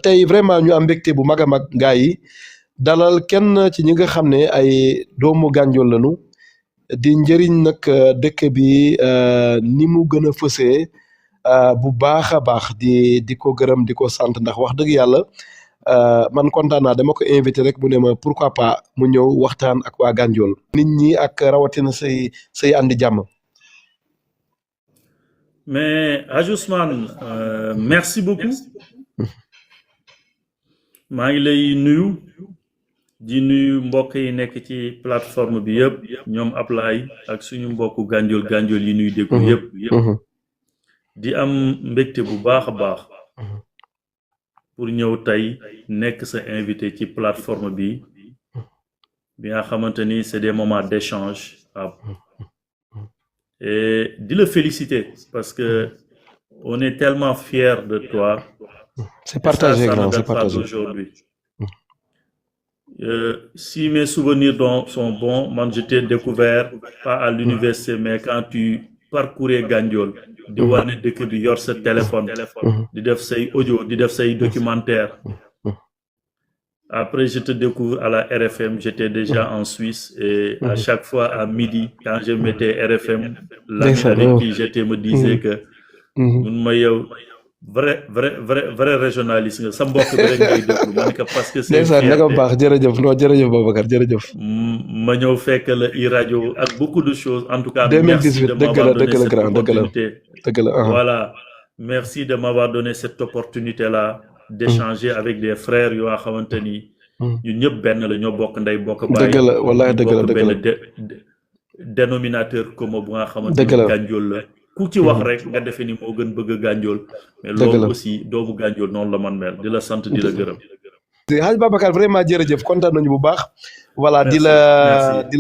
tey vraiment ñu am mbégte bu mag a mag gaa yi dalal kenn ci ñi nga xam ne ay doomu Gandiol lañu di njëriñ nag dëkk bi ni mu gën a fësee bu baax a baax di ko gërëm di ko sant ndax wax dëgg yàlla man kontaan naa dama ko invité rek mu ne ma pourquoi pas mu ñëw waxtaan ak waa Gandiol nit ñi ak rawatina say andi jàmm. Mais Hadj Ousmane merci beaucoup maa ngi lay nuyu di nuyu mbokk yi nekk ci plateforme bi yëpp ñoom Ablaye ak suñu mbokku Gandiol yi nuy déglu yëpp di am mbégte bu baax a baax pour ñëw tey nekk sa invité ci plateforme bi nga xamante ni c'est des moments d'échange et di la féliciter parce que on est tellement fiers de toi. C'est partagé, grand, c'est partagé. Aujourd'hui. Si mes souvenirs sont bons, moi je t'ai découvert pas à l'université, mais quand tu parcourais Gandiol, di wane dëkk bi yor sa téléphone, di def say audio, di def say documentaire. Après, je te découvre à la RFM, j'étais déjà en Suisse et à chaque fois à midi, quand je mettais RFM, l'ami avec qui j'étais me disait que vrai régionaliste nga sa mbokk bi rek ngay déglu ma ne ko parce que c'est naka baax jërëjëf Babacar jërëjëf ma ñëw fekk la iRadio ak beaucoup de choses en tout cas 2018 dëgg la voilà merci de m'avoir donné cette opportunité là d'échanger avec des frères yoo xamante ni ñun ñëpp benn la ñoo bokk ndey bokk baay dëgg la wallahi dëgg la benn dénominateur commun bu nga xamante ni Gandiol la ku ci wax rek nga defee ni moo gën bëgg Gandiol mais loolu aussi doomu Gandiol noonu la man mel di la sant di la gërëm Hadj Babacar vraiment jërëjëf kontaan nañu bu baax voilà di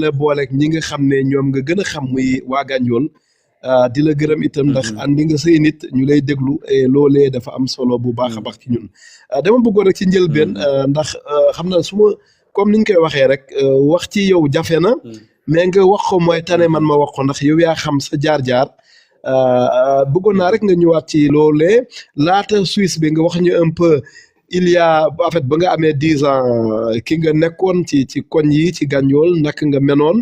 la booleeg ñi nga xam ne ñoom nga gën a xam muy waa Gandiol di la gërëm itam ndax andi nga say nit ñu lay déglu et loolee dafa am solo bu baax a baax ci ñun dama bëggoon rek ci njëlbeen ndax xam na su ma comme niñ koy waxee rek wax ci yow jafe na mais nga wax ko mooy tane man ma wax ko ndax yow yaa xam sa jaar-jaar bëggoon naa rek nga ñëwaat ci loolee laata Suisse bi nga wax ñu un peu il y a en fait ba nga amee 10 ans ki nga nekkoon ci koñ yi ci Gandiol naka nga menoon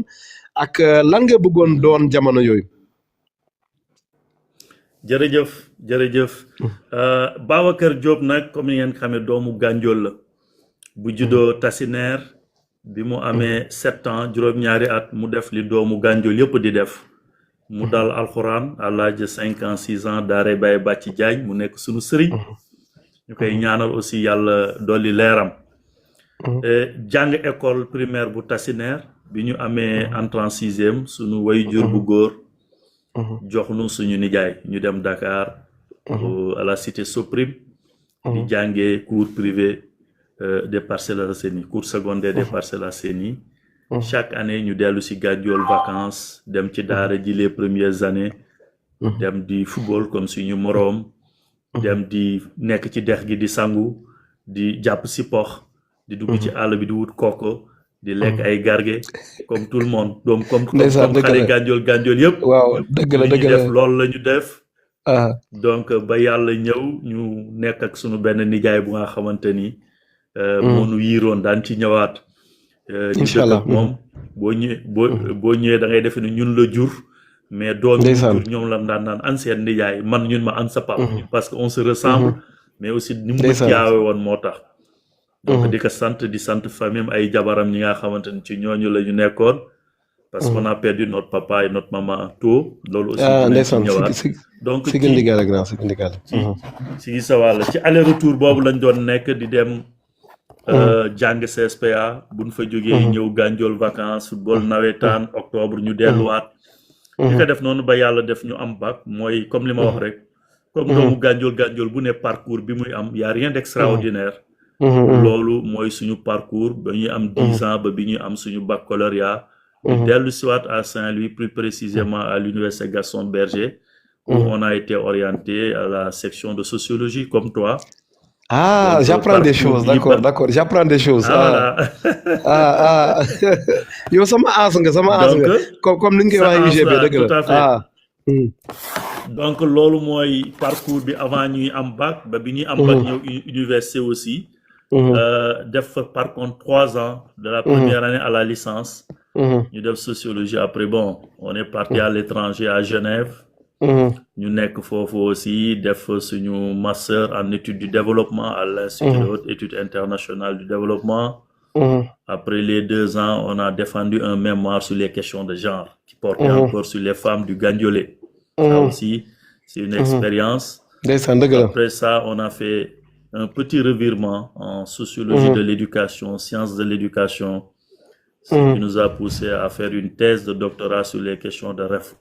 ak lan nga bëggoon doon jamono yooyu. jërëjëf Babacar Diop nag comme ni ngeen xamee doomu Gandiol la bu juddoo Tassinère bi mu amee 7 ans juróom-ñaari at mu def li doomu Gandiol yëpp di def mu dal alxuraan à l'âge de 5 ans 6 ans daaray Baye Bàcci Jaañ mu nekk suñu sëriñ ñu koy ñaanal aussi yàlla dolli leeram jàng école primaire bu Tassinère bi ñu amee entrée en 6e suñu waajur bu góor jox nu suñu nijaay ñu dem Dakar à la cité Soprim di jàngee cours privé des Parcelles Assainies cours secondaire des Parcelles Assainies chaque année ñu dellu si Gandiol vacances dem ci daara ji les premières années dem di football comme suñu moroom dem di nekk ci dex gi di sangu di jàpp si pox di dugg ci àll bi di wut koko di lekk ay garge comme tout le monde doom comme xale Gandiol yëpp waaw dëgg la def loolu la ñu def donc ba yàlla ñëw ñu nekk ak sunu benn nijaay bu nga xamante ni moo nu yiiroon daan ci ñëwaat ñu dëkk ak moom boo ñëwee da ngay defe ni ñun la jur mais doom yi jur ñoom la daan naan an seen nijaay man ñun ma an sa papa parce que on se ressemble mais aussi ni mu jaawe woon moo tax donc di ko sant di sant famille ay jabaram ñi nga xamante ni ci ñooñu la ñu nekkoon parce qu'on a perdu notre papa et notre maman tôt loolu aussi ndeysaan donc si gindigaale grand si gindigaale si sa wàll ci aller retour boobu lañ doon nekk di dem jàng CSPA buñ fa jógee ñëw Gandiol vacances football nawetaan octobre ñu delluwaat di ko def noonu ba yàlla def ñu am bac mooy comme li ma wax rek comme doomu Gandiol bu ne parcours bi muy am y a rien d'extraordinaire loolu mooy suñu parcours ba ñuy am 10 ans ba bi ñuy am suñu baccalauréat di dellu siwaat à Saint-Louis plus précisément à l'université Gaston Berger où on a été orienté à la section de sociologie comme toi. Donc, j'apprends des choses, d'accord, j'apprends des choses. Yo sama as nga comme ni ñu koy waxee UGB dëgg la donc loolu mooy parcours bi avant ñuy am bac ba bi ñuy am bac ñëw université aussi. Def fa par contre 3 ans de la première année à la licence. ñu def sociologie après bon on est parti à l'étranger à Genève. ñu nekk foofu aussi def suñu master en études du développement à l'Institut de haute étude internationale du développement. Après les 2 ans, on a défendu un mémoire sur les questions de genre qui portait encore sur les femmes du Gandiolé. Ça aussi, c'est une expérience. Après ça, on a fait un petit revirement en sociologie de l'éducation, sciences de l'éducation, ce qui nous a poussé à faire une thèse de doctorat sur les questions de réforme.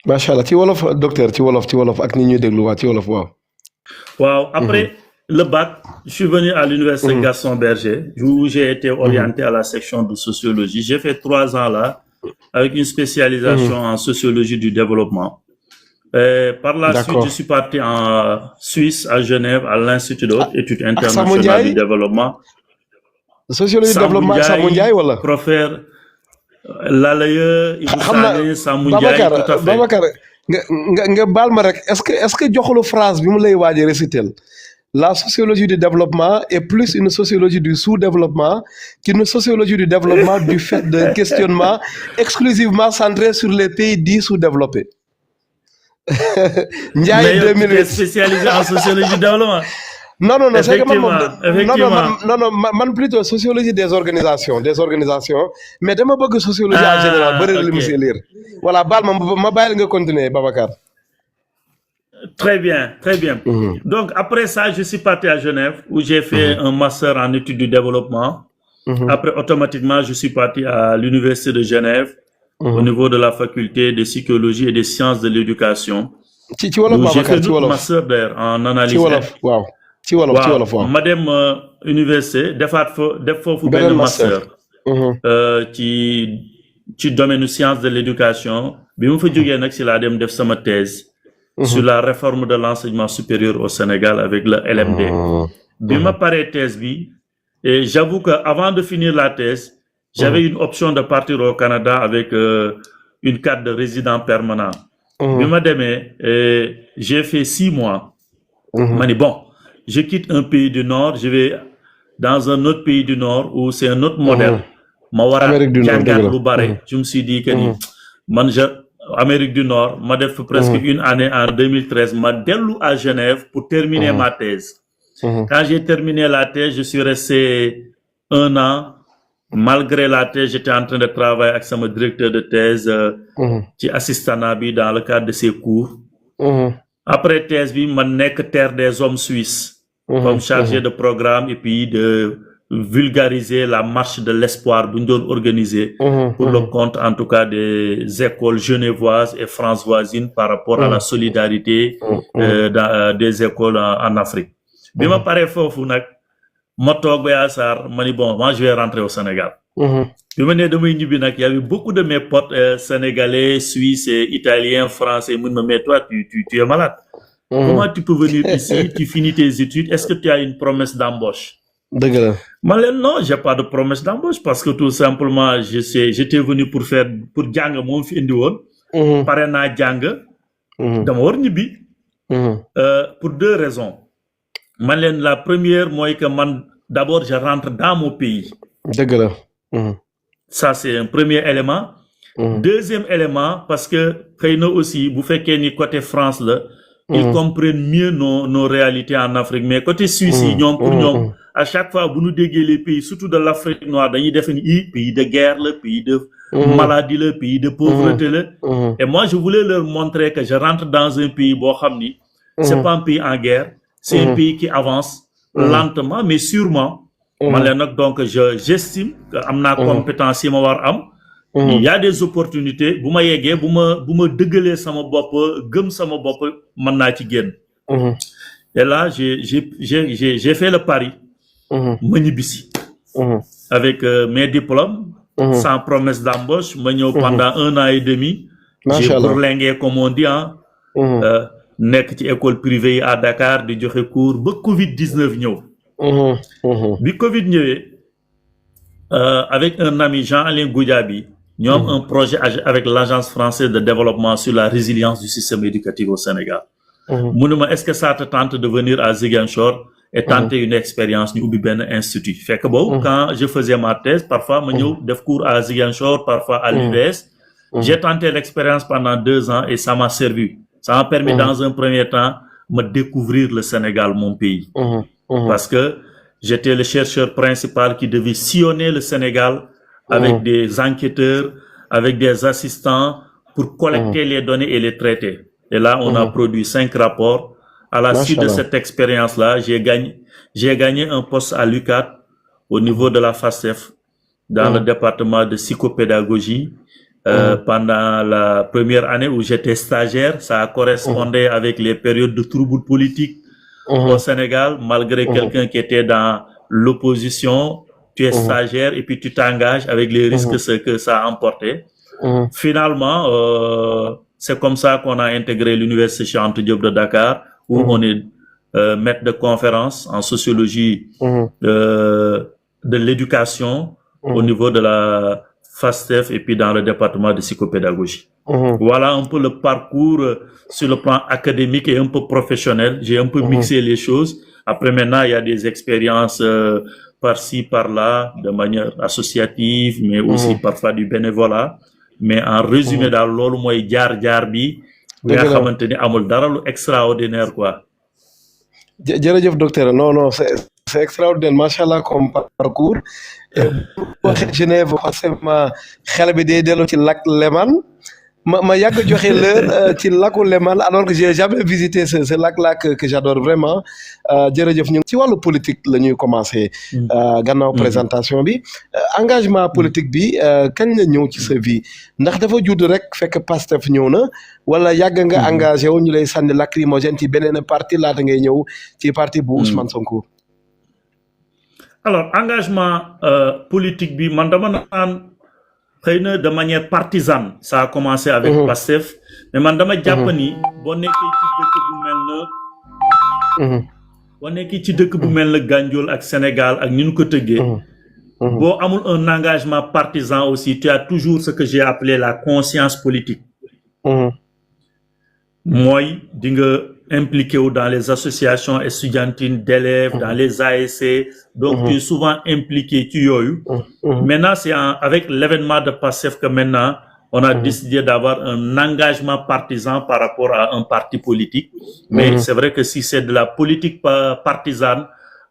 Machallah, ci wolof docteur, ci wolof ak ni ñuy déglu waa ci wolof waaw. Waaw, après le bac, je suis venu à l'université Gaston Berger, où j'ai été orienté à la section de sociologie. J'ai fait 3 ans là, avec une spécialisation en sociologie du développement. Par la suite, je suis parti en Suisse, à Genève, à l'Institut de haute étude internationale du développement. Sociologie du développement ak Sambou Ndiaye wala? Professeur Lalaye, Ibou Sané, Sambou Ndiaye, tout à fait. Babacar, nga baal ma rek, est-ce que joxulu phrase bi mu lay waaj a réciter? La sociologie du développement est plus une sociologie du sous-développement qu'une sociologie du développement du fait d'un questionnement exclusivement centré sur les pays dits sous-développés. Ndiaye 2008 spécialisé en sociologie du développement. Non, c'est que man plutôt sociologie des organisations, mais dama bëgg sociologie en général, bëri li mu ci lire. Voilà, baal ma bàyyi nga continuer Babacar. Très bien. Donc, après ça, je suis parti à Genève où j'ai fait un master en études du développement. Après, automatiquement, je suis parti à l'université de Genève au niveau de la faculté de psychologie et des sciences de l'éducation. Ci wolof J'ai fait Babacar, un master d'ailleurs en analyse. Ci wolof waaw. Ma dem université def foofu benn master. ci domaine sciences de l'éducation. Bi ma fa jógee nag si laa dem def sama thèse. Sur la réforme de l'enseignement supérieur au Sénégal avec le LMD. Bi ma paree thèse bi, et j'avoue que avant de finir la thèse, j'avais une option de partir au Canada avec une carte de résident permanent. Bi ma demee, j'ai fait 6 mois. Ma ni bon, je quitte un pays du Nord, je vais dans un autre pays du Nord où c'est un autre modèle. Ma war a jàngat lu bare. Je me suis dit que ni man Amérique du Nord, ma def presque une année en 2013, ma dellu à Genève pour terminer ma thèse. Quand j'ai terminé la thèse, je suis resté 1 an. Malgré la thèse, j'étais en train de travailler avec mon directeur de thèse, qui assistant bi dans le cadre de ses cours. Après thèse, bi, ma nek terre des hommes suisses, comme chargé de programme et puis de vulgariser la marche de l'espoir bu ñu doon organiser pour le compte en tout cas des écoles genevoises et françoisines par rapport à la solidarité des écoles en Afrique. Bi ma paree foofu nag ma toog ba yaasar ma ni bon moi je vais rentrer au Sénégal. Bi ma nee damay ñibbi nag y avait beaucoup de mes potes sénégalais, suisses, italiens, français mun ma mais toi tu es malade. Comment tu peux venir ici, tu finis tes études, est-ce que tu as une promesse d'embauche? Man leen non, j'ai pas de promesse d'embauche parce que tout simplement j'étais venu pour jàng moom fi indi woon. Pare naa jàng. Dama war ñibbi. Pour 2 raisons. Man leen la première mooy que man d'abord je rentre dans mon pays. Ça c'est un premier élément. Deuxième élément parce que xëy na aussi bu fekkee ni côté France la. Ils comprennent mieux nos réalités en Afrique mais côté Suisse yi ñoom pour ñoom à chaque fois bu ñu déggee les pays surtout de l'Afrique noire dañuy defe ni pays de guerre le pays de maladie le pays de pauvreté le et moi je voulais leur montrer que je rentre dans un pays boo xam ni c'est pas un pays en guerre c'est un pays qui avance lentement mais sûrement man leen nag donc j'estime que am naa compétence yi ma war am. Il y a des opportunités bu ma yeggee bu ma dëggalee sama bopp gëm sama bopp mën naa ci génn. Et là j'ai fait le pari. Ma ñibbisi. Avec mes diplômes. Sans promesse d'embauche ma ñëw pendant 1 an et demi. J'ai bourlingué comme on dit nekk ci école privée yi à Dakar di joxe cours ba Covid-19 ñëw. Bi Covid ñëwee avec un ami Jean-Alain Goudiaby. Nous avons un projet avec l'Agence française de développement sur la résilience du système éducatif au Sénégal. Est-ce que ça te tente de venir à Ziguinchor et tenter une expérience nous ubbi un institut? Fait que bon, quand je faisais ma thèse, parfois je ñëw def cours à Ziguinchor, parfois à l'UVS. J'ai tenté l'expérience pendant 2 ans et ça m'a servi. Ça m'a permis dans un premier temps de découvrir le Sénégal, mon pays. Parce que j'étais le chercheur principal qui devait sillonner le Sénégal avec des enquêteurs, avec des assistants pour collecter les données et les traiter. Et là, on a produit 5 rapports. À la suite de cette expérience-là, j'ai gagné un poste à l'UCAD au niveau de la FASTEF dans le département de psychopédagogie. Pendant la première année où j'étais stagiaire, ça correspondait avec les périodes de troubles politiques au Sénégal, malgré quelqu'un qui était dans l'opposition, tu es stagiaire et puis tu t'engages avec les risques que ça a emporté. Finalement, c'est comme ça qu'on a intégré l'Université Cheikh Anta Diop de Dakar, où on est maître de conférence en sociologie de l'éducation au niveau de la FASTEF et puis dans le département de psychopédagogie. Voilà un peu le parcours sur le plan académique et un peu professionnel. J'ai un peu mixé les choses. Après, maintenant, il y a des expériences par-ci, par-là, de manière associative, mais aussi parfois du bénévolat. Mais en résumé, dans l'olu moy jaar bi nga xamanteni amul dara lu extraordinaire quoi. Jërëjëf docteur. Non, c'est extraordinaire, machallah comme parcours. Genève, forcément, xel bi day dellu ci lac Léman. Ma yàgg joxe l'heure ci lacu Léman alors que j'ai jamais visité ce lac-là que j'adore vraiment. Jërëjëf ñu ci wàllu politique la ñuy commencer gannaaw présentation bi. Engagement politique bi kañ la ñëw ci sa vie ndax dafa judd rek fekk Pastef ñëw na wala yàgg nga engagé wu ñu lay sànni lacrymogène ci beneen parti laata ngay ñëw ci parti bu Ousmane Sonko. Alors engagement politique bi man dama naan xeyna de manière partisane, ça a commencé avec Pastef, mais man dama japp ni bo nekké ci dëkk bu mel na Gandiol ak Sénégal ak ni ñu ko tëggé bo amul un engagement partisan aussi, tu as toujours ce que j'ai appelé la conscience politique. Moy di nga impliqué dans les associations estudiantines d'élèves, dans les ASC, donc tu es souvent impliqué tu yoyu. Maintenant c'est avec l'événement de Pastef que maintenant on a décidé d'avoir un engagement partisan par rapport à un parti politique. Mais c'est vrai que si c'est de la politique partisane,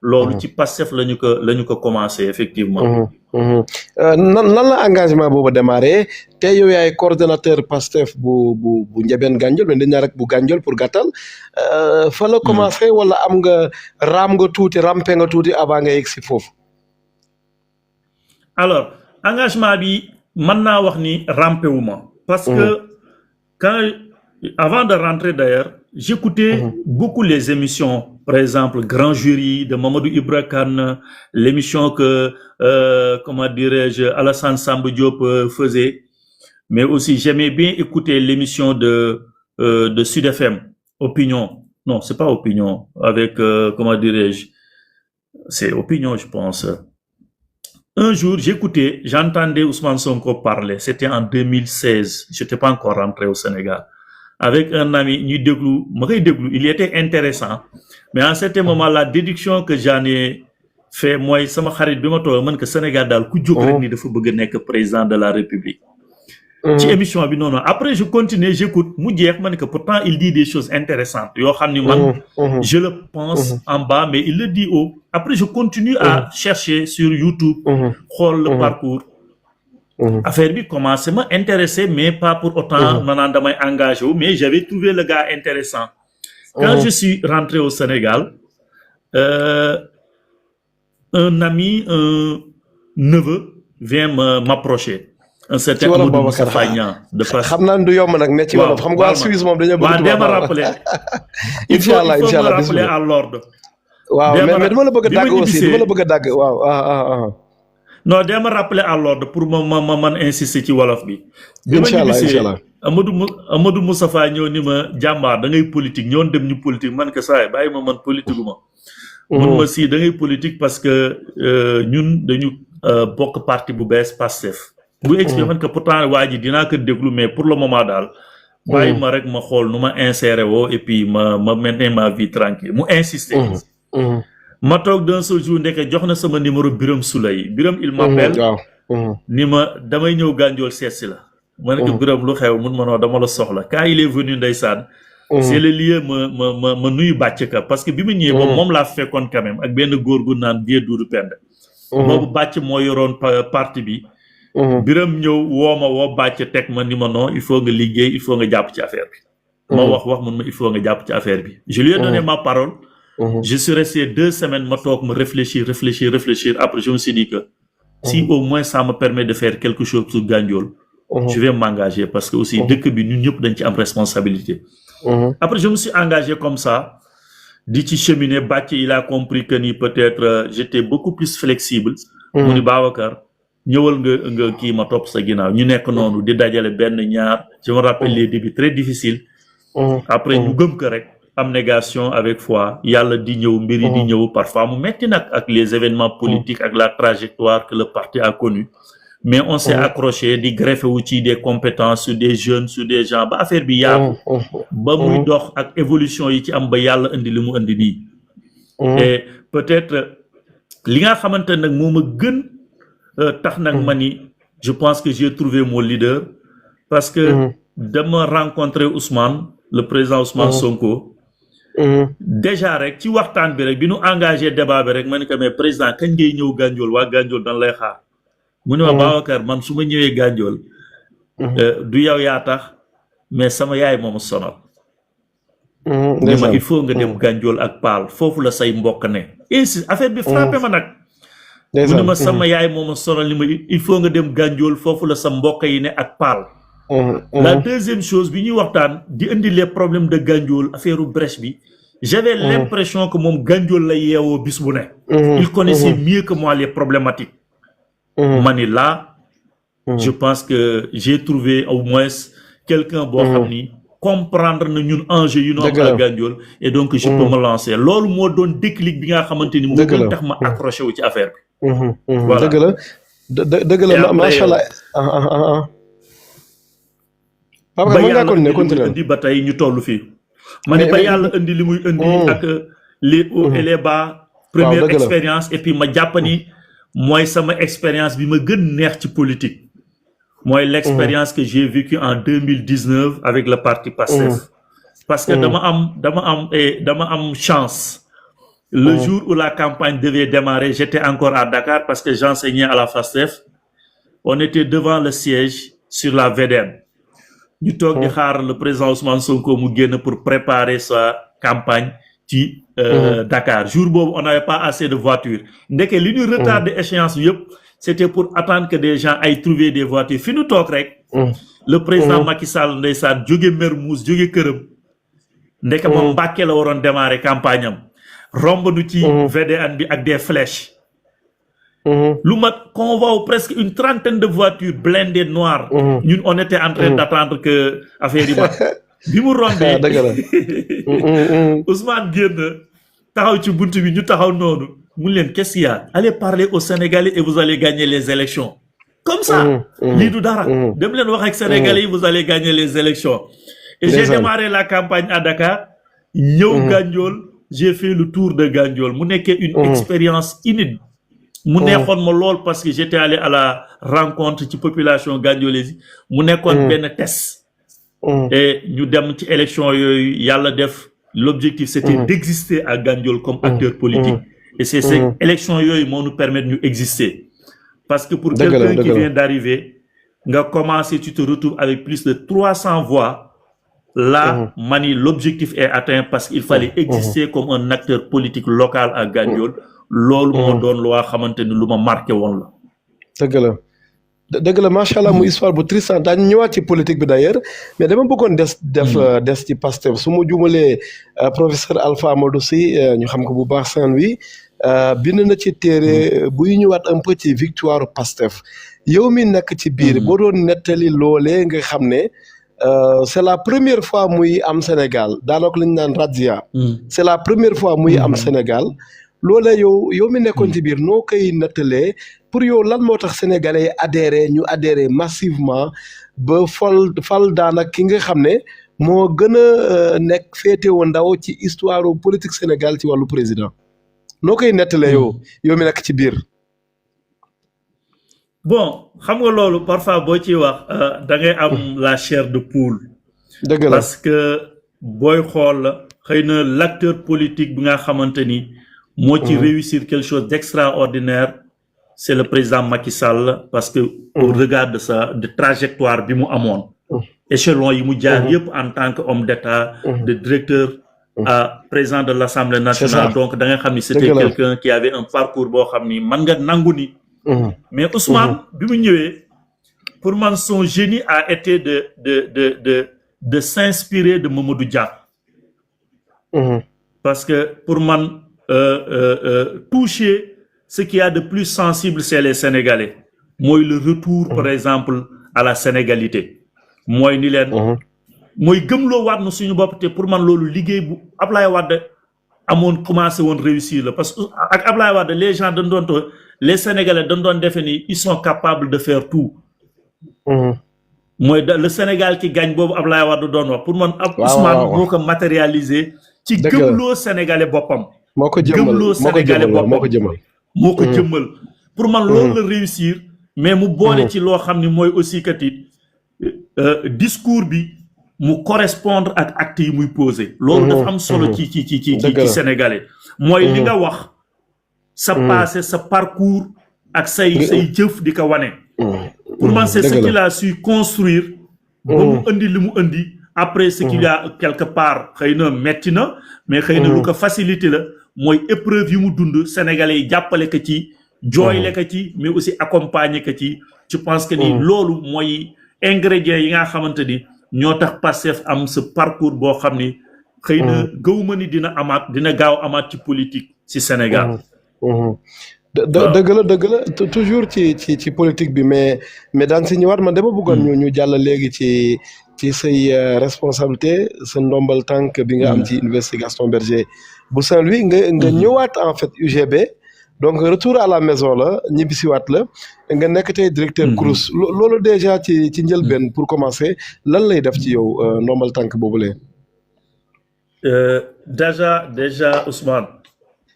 lolu ci Pastef lañu ko commencé effectivement. Nan la engagement boobu démarré te yow yaay coordonnateur Pastef bu Ndiabène Gandiol mais dañ rek bu Gandiol pour gàttal fa la commencé wala am nga rampé nga tuuti avant nga yegg si foofu. Alors engagement bi mën naa wax ni rampé wu ma parce que avant de rentrer d'ailleurs j'écoutais beaucoup les émissions, par exemple Grand Jury de Mamadou Ibra Kane, l'émission que comment dirais-je Alassane Samba Diop faisait, mais aussi j'aimais bien écouter l'émission de Sud FM, Opinion. Non, c'est pas Opinion, avec comment dirais-je, c'est Opinion je pense. Un jour j'entendais Ousmane Sonko parler, c'était en 2016, j'étais pas encore rentré au Sénégal. Avec un ami, il était intéressant. Mais en certain moment, la déduction que j'en ai fait, moi, ça m'a xarit bima toog man que Sénégal dal ku jóg rek ni dafa bëgg nekk président de la République. Ci émission bi non. Après je continue, j'écoute, mu jeex man que pourtant il dit des choses intéressantes. Yo xamni man je le pense en bas mais il le dit haut. Après je continue à chercher sur YouTube, xol le parcours. Affaire bi commencé m'a intéressé mais pas pour autant maintenant damay engagé mais j'avais trouvé le gars intéressant. Quand je suis rentré au Sénégal, un ami, un neveu vient m'approcher. Un certain Amadou Moussa Fagnan de Paris. Xamna du yom nak mais ci wolof xam nga Suisse mom dañu bëgg dama rappeler. Inshallah rappeler à l'ordre. Waaw mais dama la bëgg dag aussi dama la bëgg dag waaw non dama rappeler à l'ordre pour man insister ci wolof bi. Inshallah. Amadou Moustapha ñëw ni ma jàmbaar da ngay politique ñoon dem ñu politique man que ça bàyyi ma man politique ma. mun ma si da ngay politique parce que ñun dañu bokk parti bu bees Pastef. bu expliqué man que pourtant waa ji dinaa ko déglu mais pour le moment daal bàyyi ma rek ma xool nu ma insérer woo et puis ma maintenir ma vie tranquille mu insister ma toog d'un seul jour ndeke jox na sama numéro Biram Souley Biram il m'appelle ni ma damay ñëw Gandiol seet si la ma ne ko Biram lu xew mun ma noo dama la soxla quand il est venu ndeysaan c'est le lieu ma nuyu bàcc ka parce que bi mu ñëwee boobu moom laa fekkoon quand même ak benn góor gu naan Vieux Doudou Penda boobu bàcc moo yoroon parti bi Biram ñëw woo bàcc teg ma ni ma non il faut nga liggéey il faut nga jàpp ci affaire bi ma wax mun ma il faut nga jàpp ci affaire bi je lui ai donné ma parole je suis resté 2 semaines ma toog ma réfléchir après je me suis dit que si au moins ça me permet de faire quelque chose sur Gandiol je vais m'engager parce que aussi dëkk bi ñun ñëpp dañ ci am responsabilité après je me suis engagé comme ça di ci cheminer bàcc il a compris que ni peut-être j'étais beaucoup plus flexible mu ni Babacar ñëwal nga kii ma topp sa ginnaaw ñu nekk noonu di dajale benn ñaar je me rappelle les débuts très difficiles après ñu gëm ko rek abnégation avec foi yàlla di ñëw mbiri di ñëw parfois mu metti nag ak les événements politiques ak la trajectoire que le parti a connu mais on s'est accroché di greffer wu ci des compétences sur des jeunes sur des gens ba affaire bi yaatu ba muy dox ak évolution yi ci am ba yàlla indi li mu indi nii et peut-être li nga xamante nag moo ma gën tax nag ma ni je pense que j'ai trouvé mon leader parce que dama rencontrer Ousmane le président Ousmane Sonko déjà rek ci waxtaan bi rek bi nu engagé débat bi rek ma ne ko mais président kañ ngay ñëw Gandiol waa Gandiol dañ lay xaar mu ne ma Babacar man su ma ñëwee Gandiol du yow yaa tax mais sama yaay mooma sonal ni ma il faut nga dem Gandiol ak Paal foofu la say mbokk ne ainsi affaire bi frappé ma nag mu ne ma sama yaay mooma sonal ni ma il faut nga dem Gandiol foofu la sa mbokk yi ne ak Paal la deuxième chose bi ñuy waxtaan di indi les problèmes de Gandiol affaire brèche bi j'avais l'impression que moom Gandiol la yeewoo bis bu ne il connaissait mieux que moi les problématiques ma ni là je pense que j'ai trouvé au moins quelqu'un boo xam ni comprendre na ñun enjeu yu ñu am à Gandiol et donc je peux me lancer loolu moo doon déclic bi nga xamante ni moo gën tax ma accroché wu ci affaire bi voilà dëgg la macha allah ba yàlla indi ba tey ñu toll fii ma ne ba yàlla indi li muy indi ak les hauts et les bas première expérience et puis ma jàpp ni mooy sama expérience bi ma gën neex ci politique mooy l'expérience que j'ai vécue en 2019 avec le parti PASTEF parce que dama am chance le jour où la campagne devait démarrer j'étais encore à Dakar parce que j'enseignais à la FASTEF on était devant le siège sur la VDN ñu toog di xaar le président Ousmane Sonko mu génn pour préparer sa campagne ci Dakar jour boobu on n'avait pas assez de voitures ndeke li ñu retardé échéance bi yëpp c'était pour attendre que des gens aillent trouver des voitures fi ñu toog rek le président Macky Sall ndeysaan jóge Mermoz jóge këram ndeke moom Mbàkke la waroon démarrer campagne am romb nu ci VDN bi ak des flèches lu mat convoi presque une trentaine de voitures blindées noires ñun on était en train d'attendre que affaire yi mat bi mu rombee Ousmane génn taxaw ci buntu bi ñu taxaw noonu mun leen qu'est-ce qu'il y a allez parler aux Sénégalais et vous allez gagner les élections comme ça lii du dara dem leen wax ak Sénégalais yi vous allez gagner les élections et j'ai démarré la campagne à Dakar ñëw Gandiol j'ai fait le tour de Gandiol mu nekkee une expérience inédite mu nekkoon ma lool parce que j'étais allé à la rencontre ci population gandiolaise mu nekkoon benn test et ñu dem ci élection yooyu yàlla def l'objectif c'était d'exister à Gandiol comme acteur politique et c'est ces élections yooyu moo nous permettre ñu exister parce que pour quelqu'un qui vient d'arriver nga commencer tu te retrouves avec plus de 300 voix là mani l'objectif est atteint parce qu'il fallait exister comme un acteur politique local à Gandiol loolu moo doon loo xamante ni lu ma marqué woon la dëgg la macha allah mu histoire bu triste daañu ñëwaat ci politique bi d'ailleurs mais dama bëggoon des ci Pastef su ma juumalee professeur Alpha Amadou Sy ñu xam ko bu baax Saint-Louis bind na ci téere buy ñëwaat un peu ci victoire Pastef yow mi nekk ci biir boo doon nettali loolee nga xam ne c'est la première fois muy am Sénégal daanaka lañu naan razzia c'est la première fois muy am Sénégal loolee yow mi nekkoon ci biir noo koy nattalee pour yow lan moo tax sénégalais ñu adhéré massivement ba fal daanaka ki nga xam ne moo gën a nekk féetewoo ndaw ci histoire politique Sénégal ci wàllu président noo koy nettalee yow mi nekk ci biir. bon xam nga loolu parfois boo ciy wax da ngay am la chair de poule. dëgg la parce que booy xool xëy na l'acteur politique bi nga xamante ni moo ci réussir quelque chose d'extraordinaire c'est le président Macky Sall parce que au regard de trajectoire bi mu amoon échelon yi mu jaar yëpp en tant que homme d'État de directeur à président de l'Assemblée nationale donc da nga xam ni c'était quelqu'un qui avait un parcours boo xam ni man nga nangu ni mais Ousmane bi mu ñëwee pour man son génie a été de s'inspirer de Mamadou Dia parce que pour man toucher ce qu'il y a de plus sensible c'est les Sénégalais mooy le retour par exemple à la sénégalité mooy ni leen mooy gëmloo waat na suñu bopp te pour man loolu liggéey bu Ablaye Wade amoon commencé woon réussir la parce que ak Ablaye Wade les gens dañ doon les Sénégalais dañ doon defe ni ils sont capables de faire tout mooy le Sénégal qui gagne boobu Ablaye Wade doon wax pour man Ousmane moo ko matérialiser ci gëmloo Sénégalais boppam moo ko jëmmal pour man loolu la réussir mais mu boole ci loo xam ni mooy aussi katit discours bi mu correspondre ak actes yi muy poser loolu dafa am solo ci Sénégalais mooy li nga wax sa passé sa parcours ak say jëf di ko wane pour man c'est ce qu'il a su construire ba mu indi li mu indi après ce qu'il y a quelque part xëy na metti na mais xëy na lu ko facilité la mooy épreuve yi mu dund Sénégalais yi jàppale ko ci jooyle ko ci mais aussi accompagner ko ci je pense que ni loolu mooy ingrédients yi nga xamante ni ñoo tax Pastef am ce parcours boo xam ni xëy na gëwuma ni dina gaaw amaat ci politique ci Sénégal dëgg la toujours ci politique bi mais daan si ñëwaat man dama bëggoon ñu jàll léegi ci say responsabilité sa ndombal tànk bi nga am ci Université Gaston Berger bu Saint-Louis nga ñëwaat en fait UGB donc retour à la maison la ñibbisiwaat la nga nekk tey directeur CROUS loolu déjà ci njëlbeen pour commencer lan lay def ci yow ndombal tànk boobule. déjà Ousmane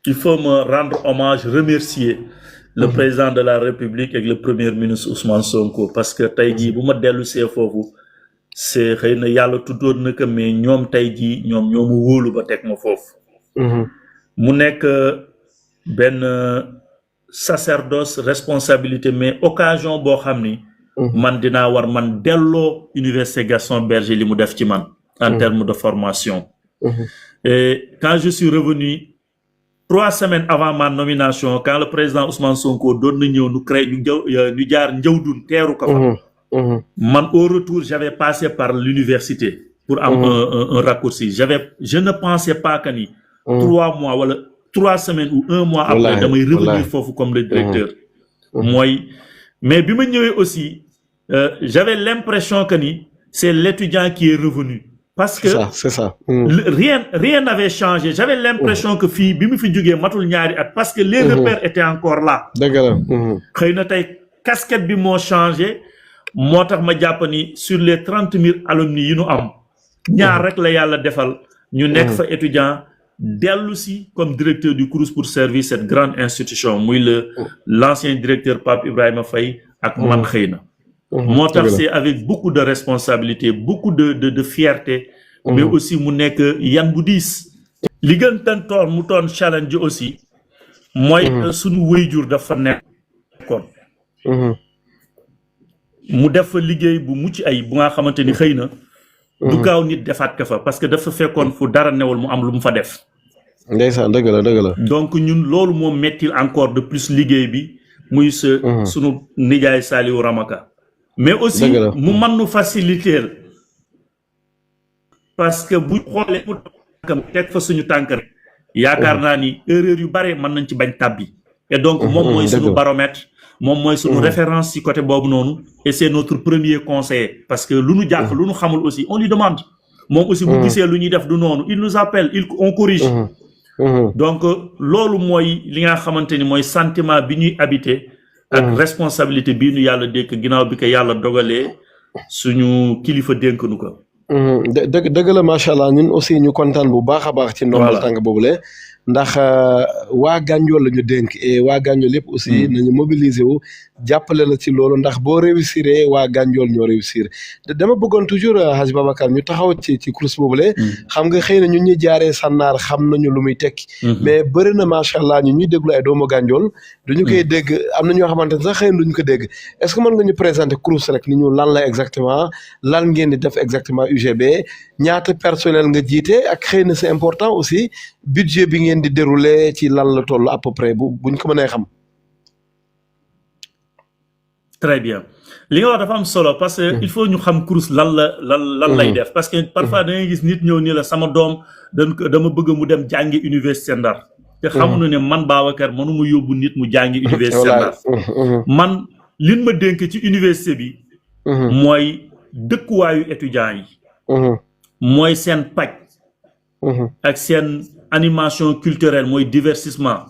il faut me rendre hommage remercier le président de la République et le premier ministre Ousmane Sonko parce que tey jii bu ma dellu see foofu c'est xëy na yàlla tuddoon na ko mais ñoom tey jii ñoom ñoo ma wóolu ba teg ma foofu mu nekk benn sacerdoce responsabilité mais occasion boo xam ni man dinaa war man delloo Université Gaston Berger li mu def ci man en termes de formation et quand je suis revenu 3 semaines avant ma nomination quand le président Ousmane Sonko doon na ñëw ñu jaar Njawdun teeru ko fa man au retour j'avais passé par l'université pour am un raccourci je ne pensais pas que ni 3 mois wala 3 semaines ou 1 mois après damay revenir foofu comme le directeur mooy mais bi ma ñëwee aussi j'avais l'impression que ni c'est l'étudiant qui est revenu parce que c'est ça. Rien n'avait changé j'avais l'impression que fii bi mu fi jógee matul ñaari at parce que les repères étaient encore là dëgg la xëy na tey casquette bi moo changé moo tax ma jàpp ni sur les 30 000 alumni yi ñu am ñaar rek la yàlla defal ñu nekk fa étudiant dellu si comme directeur du CROUS pour servir cette grande institution muy l'ancien directeur Pape Ibrahima Faye ak man xëy na moo tax c'est avec beaucoup de responsabilité beaucoup de fierté mais aussi mu nekk yan bu diis li gën tantoon mu toon challenge aussi mooy suñu wéyjur dafa nekkoon mu def fa liggéey bu mucc ay bu nga xamante ni xëy na du gaaw nit defaat ka fa parce que dafa fekkoon fu dara newul mu am lu mu fa def ndeysaan dëgg la donc ñun loolu moo mettil encore de plus liggéey bi muy sunu nijaay Saliou Ramaka mais aussi mu mën nu faciliter parce que bu xoolee mu teg fa suñu tànk rek yaakaar naa ni erreur yu bare mën nañ ci bañ tàbbi et donc moom mooy suñu baromètre moom mooy suñu référence ci côté boobu noonu et c'est notre premier conseiller parce que lu ñu jàpp lu ñu xamul aussi on lui demande moom aussi bu gisee lu ñuy def du noonu il nous appelle on corrige donc loolu mooy li nga xamante ni mooy sentiment bi ñuy habité ak responsabilité bii nu yàlla dénk ginnaaw bi ko yàlla dogalee suñu kilifa dénk nu ko. dëgg la macha allah ñun aussi ñu kontaan bu baax a baax ci ndombal tànk boobule ndax waa Gandiol la ñu dénk et waa Gandiol yëpp aussi nañu mobiliser wu jàppale la ci loolu ndax boo réussir waa Gandiol ñoo réussir dama bëggoon toujours Hadj Babacar ñu taxaw ci course boobule. xam nga xëy na ñun ñuy jaaree Sànnaar xam nañu lu muy tekki. mais bëri na macha allah ñun ñuy déglu ay doomu Gandiol duñu koy dégg am na ñoo xamante ne sax xëy na duñu ko dégg est-ce que mën nga ñu présenter course rek ni ñu lan la exactement lan ngeen di def exactement UGB ñaata personnel nga jiite ak xëy na c'est important aussi budget bi ngeen di dérouler ci lan la toll à peu près buñ ko mënee xam. très bien li nga wax dafa am solo parce que il faut ñu xam course lan lay def parce que parfois da ngay gis nit ñëw ni la sama doom dama bëgg mu dem jàngi université Ndar te xamuñu ne man Babacar mënuma yóbbu nit mu jàngi université Ndar man liñ ma dénk ci université bi mooy dëkkuwaayu étudiants yi mooy seen paj ak seen animation culturelle mooy divertissement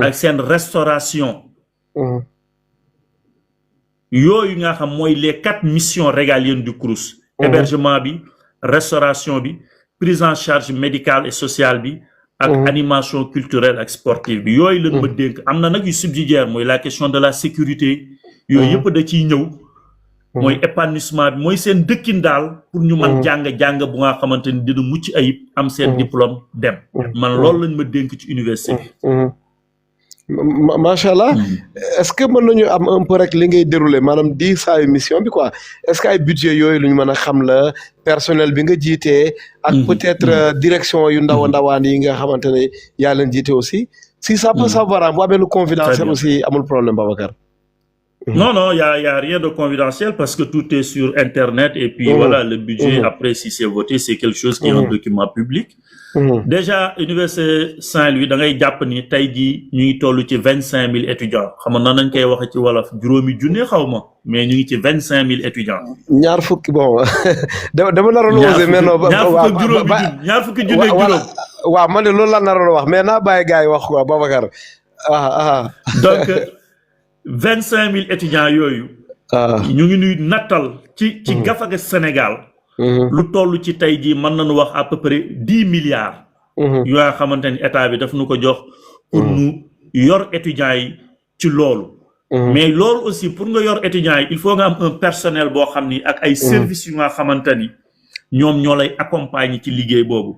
ak seen restauration yooyu nga xam mooy les 4 missions régaliennes du CROUS hébergement bi restauration bi prise en charge médicale et sociale bi ak animation culturelle ak sportive bi yooyu lañ ma dénk am na nag yu subsidiaire mooy la question de la sécurité yooyu yëpp da ciy ñëw mooy épanouissement bi mooy seen dëkkin daal pour ñu mën jàng bu nga xamante ni dina mucc ayib am seen diplôme dem man loolu lañ ma dénk ci université bi macha allah est-ce que mën nañu am un peu rek li ngay dérouler maanaam di saa mission bi quoi est-ce que ay budget yooyu lu ñu mën a xam la personnel bi nga jiitee ak peut-être direction yu ndawaan yi nga xamante ne yaa leen jiite aussi si ça peut savoir bu amee lu confidentiel aussi amul problème Babacar. Non, il y a rien de confidentiel parce que tout est sur Internet et puis voilà, le budget, après, si c'est voté, c'est quelque chose qui est un document public. Déjà, Université Saint-Louis, dans les Japonais, Taïdi, nous avons 25 000 étudiants. Nous avons mais nous avons 25 000 étudiants. ñaar fukki bon dama naroon osé mais non ñaar fukki junne waaw man de loolu laa naroon wax mais naa bàyyi gars yi wax quoi Babacar donc 25 000 étudiants yooyu ñu ngi nuy nattal ci gafaga Sénégal lu toll ci tey jii mën nañu wax à peu près 10 milliards yoo nga xamante ni état bi daf nu ko jox pour nu yor étudiants yi ci loolu mais loolu aussi pour nga yor étudiants yi il faut nga am un personnel boo xam ni ak ay services yu nga xamante ni ñoom ñoo lay accompagner ci liggéey boobu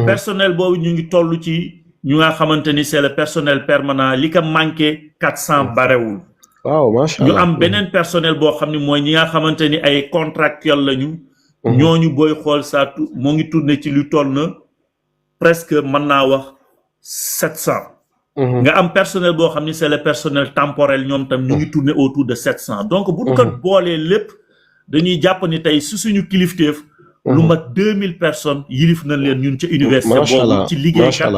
personnel boobu ñu ngi toll ci ñu nga xamante ni c'est le personnel permanent li ko manqué 400 barewul waaw macha allah ñu am beneen personnel boo xam ne mooy ñi nga xamante ni ay contractuels lañu ñooñu booy xool saa moo ngi tourné ci lu toll na presque mën naa wax 700 nga am personnel boo xam ni c'est le personnel temporel ñoom tam ñu ngi tourné autour de 700 donc bu ñu ko boolee lépp dañuy jàpp ni tey su suñu kilifteef lu mat 2000 personnes yilif nañ leen ñun ca université boobu ci liggéeykat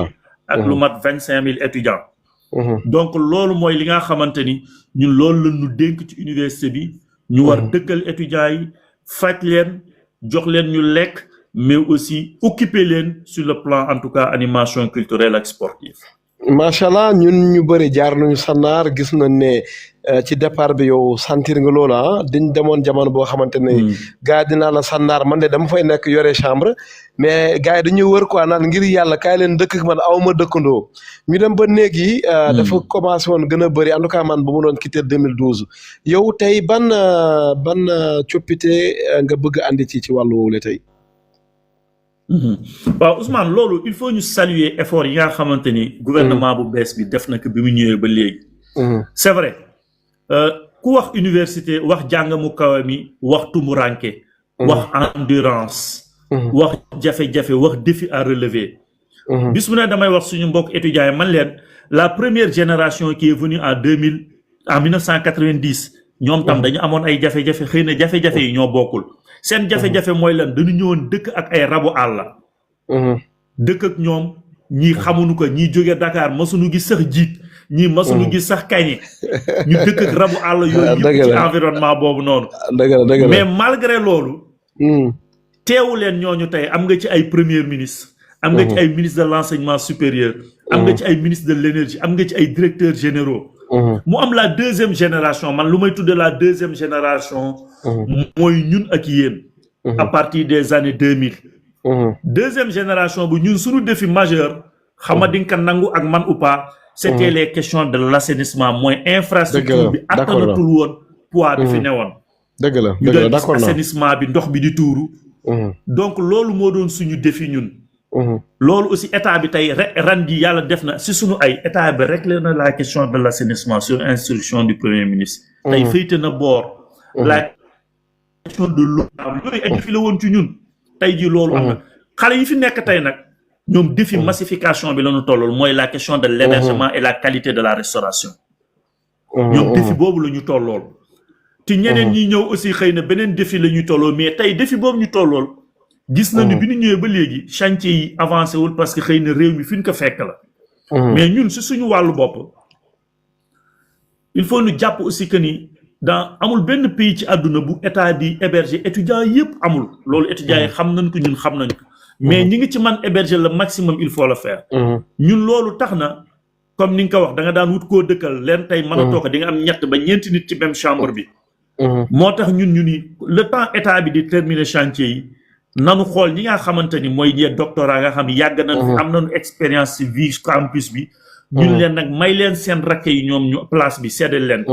ak lu mat 25 000 étudiants donc loolu mooy li nga xamante ni ñun loolu la ñu dénk ci université bi ñu war dëkkal étudiants yi faj leen jox leen ñu lekk mais aussi occuper leen sur le plan en tout cas animation culturelle ak sportive. macha allah ñun ñu bëri jaar nañu Sànnaar gis nañ ne ci départ bi yow sentir nga loolu dañ demoon jamono boo xamante ne gars yi dinaa la Sànnaar man de dama fay nekk yore chambre mais gars yi dañuy wër quoi naan ngir yàlla kaay leen dëkk man aw ma dëkkandoo ñu dem ba néeg yi dafa commencé woon gën a bëri en tout cas man ba mu doon quitté 2012 yow tey ban coppite nga bëgg andi ci wàllu woowu la tey. waaw Ousmane loolu il faut ñu saluer effort yi nga xamante ni gouvernement bu bees bi def na ko bi mu ñëwee ba léegi. c'est vrai ku wax université wax jàng mu kawe mi wax tumuranke wax endurance wax jafe-jafe wax défi à relever bis bu ne damay wax suñu mbokk étudiants yi man leen la première génération qui est venue en 1990 ñoom tam dañu amoon ay jafe-jafe xëy na jafe-jafe yi ñoo bokkul seen jafe-jafe mooy lan dañu ñëwoon dëkk ak ay rabu àll dëkk ak ñoom ñii xamuñu ko ñii jóge Dakar masuñu gis sax jiit ñii masuñu gis sax kañe ñu dëkk ak rabu àll yooyu yëpp ci environnement boobu noonu mais malgré loolu teewu leen ñooñu tey am nga ci ay premier ministre am nga ci ay ministre de l'enseignement supérieur am nga ci ay ministre de l'énergie am nga ci ay directeurs généraux mu am la deuxième génération man lu may tudde la deuxième génération mooy ñun ak yéen à partir des années 2000 deuxième génération bu ñun suñu défi majeur xama di nga ko nangu ak man ou pas c'était les questions de l'assainissement mooy infrastructure bi attanatul woon poids bi fi newoon dëgg la ñu doon d'accord assainissement bi ndox bi di tuuru donc loolu moo doon suñu défi ñun loolu aussi état bi tey ren ji yàlla def na si suñu ay état bi réglé na la question de l'assainissement sur instruction du premier ministre tey féyte na boor la question de l'eau yooyu ay défi la woon ci ñun tey ji loolu am na xale yi fi nekk tey nag ñoom défi massification bi la ñu tollool mooy la question de l'hébergement et la qualité de la restauration ñoom défi boobu la ñu tollool te ñeneen ñi ñëw aussi xëy na beneen défi la ñuy tollool mais tey défi boobu ñu tollool gis nañu bi ñu ñëwee ba léegi chantier yi avancé wul parce que xëy na réew mi fi ñu ko fekk la mais ñun si suñu wàllu bopp il faut ñu jàpp aussi que ni dans amul benn pays ci àdduna bu état di héberger étudiants yëpp amul loolu étudiants yi xam nañ ko ñun xam nañ ko mais ñi ngi ci man héberger le maximum il faut le faire ñun loolu tax na comme ni nga ko wax da nga daan wut koo dëkkal leen tey mën a toog di nga am ñett ba ñeenti nit ci même chambre bi moo tax ñun ñu ni le temps état bi di terminer chantier yi nanu xool ñi nga xamante ni mooy ñee doctorat nga xam yàgg nañ fi am nañu expérience ci vie campus bi ñun leen nag may leen seen rakk yi ñoom ñu place bi seddal leen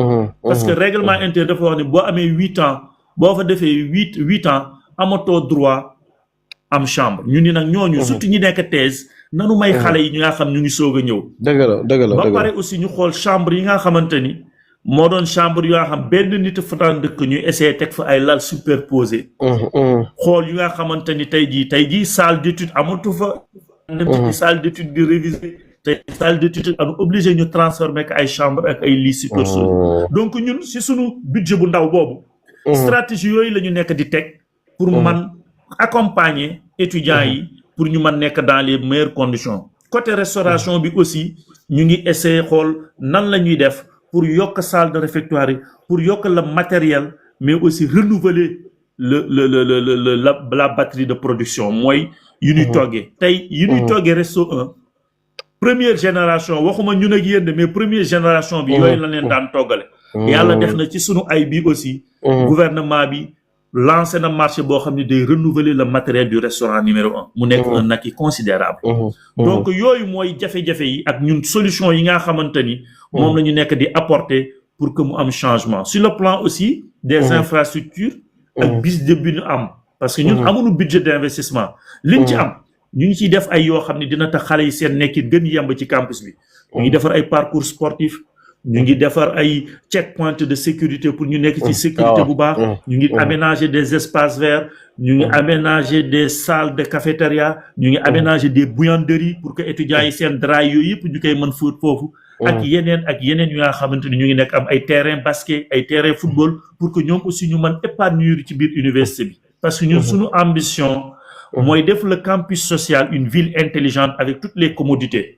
parce que règlement intérieur dafa wax ne boo amee 8 ans boo fa defee huit ans amatoo droit am chambre ñu ni nag ñooñu surtout ñi nekk thèse nanu may xale yi ñi nga xam ñu ngi soog a ñëw dëgg la ba pare aussi ñu xool chambre yi nga xamante ni moo doon chambre yoo xam benn nit fa daan dëkk ñuy essayer teg fa ay lal superposé xool yu nga xamante ni tey jii salle d'étude amatu fa dem salle d'étude di réviser tey salle d'étude am obligé ñu transformer ko ay chambre ak ay lits superposés donc ñun si suñu budget bu ndaw boobu stratégie yooyu la ñu nekk di teg pour man accompagner étudiants yi pour ñu mën nekk dans les meilleures conditions côté restauration bi aussi ñu ngi essayer xool nan la ñuy def pour yokk salle de réfectoire yi pour yokk le matériel mais aussi renouveler la batterie de production mooy yu ñuy toggee tey yu ñuy toggee resto 1 première génération waxuma ñun ak yéen mais première génération bi yooyu la leen daan toggale yàlla def na ci sunu ay bi aussi gouvernement bi lancé na marché boo xam ne day renouveler le matériel du restaurant numéro 1 mu nekk un acquis considérable donc yooyu mooy jafe-jafe yi ak ñun solution yi nga xamante ni moom la ñu nekk di apporter pour que mu am changement sur le plan aussi des infrastructures ak budget bi ñu am parce que ñun amuñu budget d'investissement liñ ci am ñu ngi ciy def ay yoo xam ne dina tax xale yi seen nekkin gën yemb ci campus bi ñu ngi defar ay parcours sportif ñu ngi defar ay checkpoint de sécurité pour ñu nekk ci sécurité bu baax ñu ngi aménager des espaces verts ñu ngi aménager des salles de cafétéria ñu ngi aménager des boulangeries pour que étudiants yi seen dry yooyu yëpp ñu koy mën fóot foofu ak yeneen yu nga xamante ni ñu ngi nekk am ay terrain basket ay terrain football pour que ñoom aussi ñu mën épanouir ci biir université bi parce que ñun suñu ambition mooy def le campus social une ville intelligente avec toutes les commodités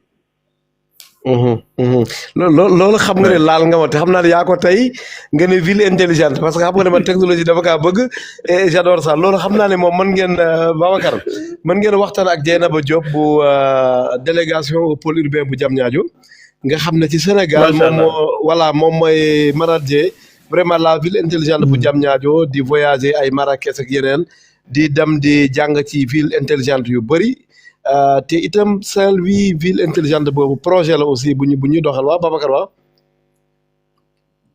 loolu xam nga ne laal nga ma te xam naa ne yaa ko tey nga ne ville intelligente parce que xam nga ne man technologie dafa kaa bëgg et j'adore ça loolu xam naa ne moom mën ngeen Babacar mën ngeen waxtaan ak Dieynaba Diop bu délégation au pôle urbain bu Diamniadio nga xam ne ci Sénégal moom mooy manager vraiment la ville intelligente bu Diamniadio di voyager ay Marrakech ak yeneen di dem di jàng ci ville intelligente yu bëri te itam Saint-Louis ville intelligente boobu projet la aussi bu ñuy doxal waa Babacar waa